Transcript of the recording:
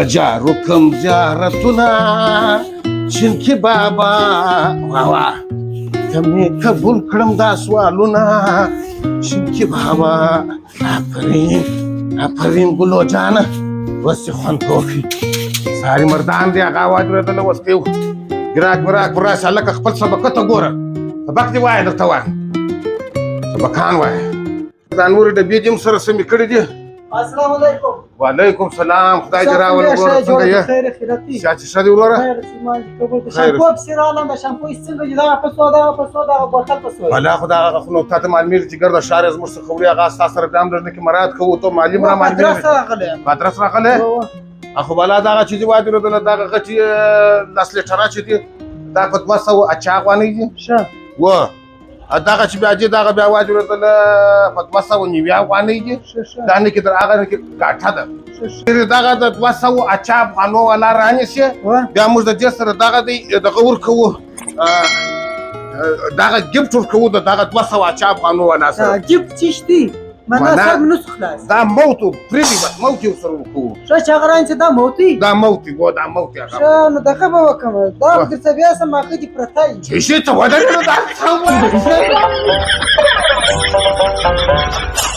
جاركم جارتنا شنکی بابا واوا کمی قبول کړم دا سوالونه شنکی بابا آفرین ګلو جانه وس خوند کوي ساري مردان دی هغه आवाज ورته وستیو ګراک براش لکه خپل سبق ته ګوره سبق دی وای درته وای سبقان وای دا نور د بيجم سره سمې کړې دي السلام علیکم وعلیکم سلام خدای دې راولي ورور څنګه یې خیر خیراتي شاته شدي ورور خیر سیمان قبول ته شامپو سیرالم د شامپو څنګه جدا په سودا بوتل په سودا ولا خدا خو نو ته معلومه چې ګرځه شهر از مرسه خوري هغه اساس سره دام درنه کې مراد کوو ته معلم را معلومه مدرسه راغله اخو بالا دا چې دی وادي ورته دا غټي لاس لټرا چې دی دا په 200 اچا غوانې دي شه و داغه چې بیا چې داغه بیا واجب ورته په 200 نیویا غوانې دي دا نه کې در هغه کې کاټه ده داغه د 200 اچا غوانو ولا رانه شي بیا موږ د دې سره داغه دغه ور کوو داغه گیفت ور کوو داغه 200 اچا غوانو ولا سره گیفت چشتي مناسب نسخ خلاص دا موتو پریدي بس موتي سره کوو شه چغران چې دا موتي دا موتي هغه شه نو دغه به وکم دا د څه بیا سم ماخه دي پرتای چې ته ودرې نو دا څه